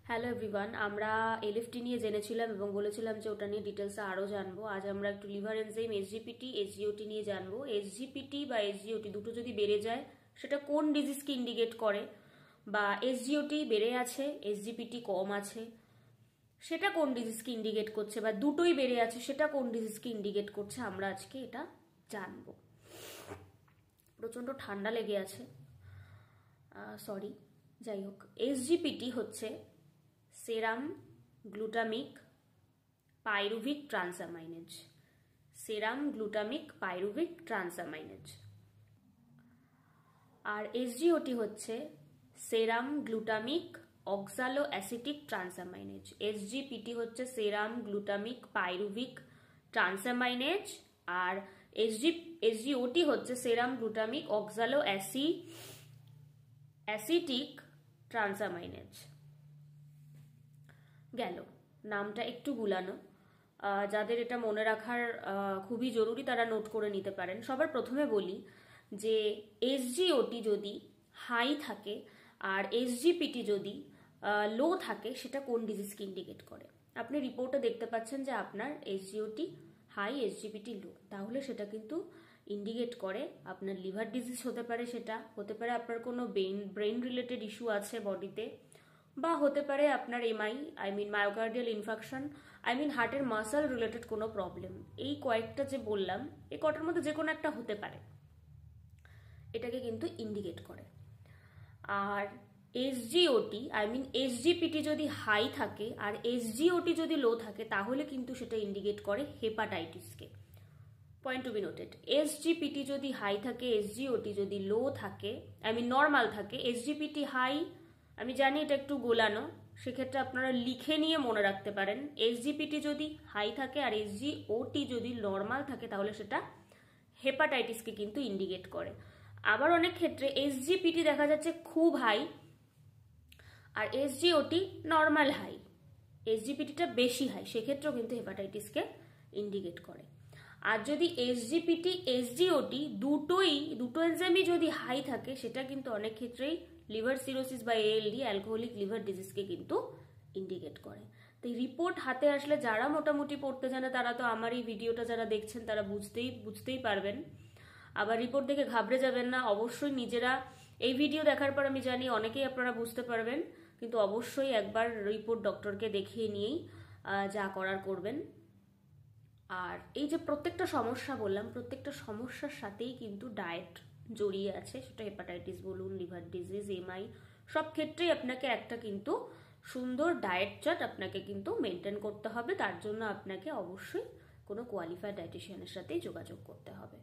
Hello everyone, আমরা LFT নিয়ে জেনেছিলাম এবং বলেছিলাম যে ওটা নিয়ে ডিটেলসে আরও জানবো। আজ আমরা একটু লিভার এনজাইম, এসজিপিটি, এসজিওটি নিয়ে জানবো। এসজিপিটি বা এসজিওটি দুটো যদি বেড়ে যায় সেটা কোন ডিজিজকে ইন্ডিকেট করে, বা এসজিওটি বেড়ে আছে, এসজিপিটি কম আছে সেটা কোন ডিজিজকে ইন্ডিকেট করছে, বা দুটোই বেড়ে আছে সেটা কোন ডিজিজকে ইন্ডিকেট করছে, আমরা আজকে এটা জানবো। প্রচণ্ড ঠান্ডা লেগে আছে, সরি। যাই হোক, এসজিপিটি হচ্ছে serum glutamic pyruvic transaminase. Serum glutamic pyruvic transaminase. আর এসজিওটি হচ্ছে serum glutamic oxaloacetic transaminase. SGPT হচ্ছে সেরাম গ্লুটামিক পাইরুভিক ট্রান্সামাইনেজ, আর এসজিওটি হচ্ছে সেরাম গ্লুটামিক অক্সালো অ্যাসিটিক ট্রান্সামাইনেজ। গেল, নামটা একটু গুলানো। যাদের এটা মনে রাখার খুবই জরুরি তারা নোট করে নিতে পারেন। সবার প্রথমে বলি যে এসজিওটি যদি হাই থাকে আর এসজিপিটি যদি লো থাকে সেটা কোন ডিজিজকে ইন্ডিকেট করে। আপনি রিপোর্টে দেখতে পাচ্ছেন যে আপনার এসজিওটি হাই, এসজিপিটি লো, তাহলে সেটা কিন্তু ইন্ডিকেট করে আপনার লিভার ডিজিজ হতে পারে, সেটা হতে পারে আপনার কোনো ব্রেন রিলেটেড ইস্যু আছে বডিতে, বা হতে পারে আপনার এমআই মায়োকার্ডিয়াল ইনফাকশন, হার্টের মাসল রিলেটেড কোনো প্রবলেম। এই কয়েকটা যে বললাম, এই কটার মধ্যে যে কোনো একটা হতে পারে, এটাকে কিন্তু ইন্ডিকেট করে। আর এসজিওটি এসজিপিটি যদি হাই থাকে আর এসজিওটি যদি লো থাকে তাহলে কিন্তু সেটা ইন্ডিকেট করে হেপাটাইটিসকে। Point to be noted, SGPT যদি হাই থাকে, এসজিওটি যদি লো থাকে, নর্মাল থাকে, এসজিপিটি হাই, আমি জানি এটা একটু গোলানো, সেক্ষেত্রে আপনারা লিখে নিয়ে মনে রাখতে পারেন। এসজিপিটি যদি হাই থাকে আর এসজিওটি যদি নর্মাল থাকে তাহলে সেটা হেপাটাইটিসকে কিন্তু ইন্ডিকেট করে। আবার অনেক ক্ষেত্রে এসজিপিটি দেখা যাচ্ছে খুব হাই আর এসজিওটি নর্মাল হাই, এসজিপিটিটা বেশি হাই, সেক্ষেত্রেও কিন্তু হেপাটাইটিসকে ইন্ডিকেট করে। আর যদি এসজিপিটি এসজিওটি দুটো এনজাইমই যদি হাই থাকে সেটা কিন্তু অনেক ক্ষেত্রেই লিভার সিরোসিস বা এএলডি, অ্যালকোহলিক লিভার ডিজিজকে কিন্তু ইন্ডিকেট করে। তো এই রিপোর্ট হাতে আসলে যারা মোটামুটি পড়তে জানে তারা তো আমার এই ভিডিওটা যারা দেখছেন তারা বুঝতেই পারবেন। আবার রিপোর্ট দেখে ঘাবড়ে যাবেন না, অবশ্যই নিজেরা এই ভিডিও দেখার পর আমি জানি অনেকেই আপনারা বুঝতে পারবেন, কিন্তু অবশ্যই একবার রিপোর্ট ডক্টরকে দেখিয়ে নিয়েই যা করার করবেন। আর এই যে প্রত্যেকটা সমস্যা বললাম, প্রত্যেকটা সমস্যার সাথেই কিন্তু ডায়েট জড়িয়ে আছে, সেটা হেপাটাইটিস বলুন, লিভার ডিজিজ, এমআই, সব ক্ষেত্রেই আপনাকে একটা কিন্তু সুন্দর ডায়েট চার্ট আপনাকে কিন্তু মেনটেন করতে হবে। তার জন্য আপনাকে অবশ্যই কোনো কোয়ালিফাইড ডায়েটিশিয়ানের সাথেই যোগাযোগ করতে হবে।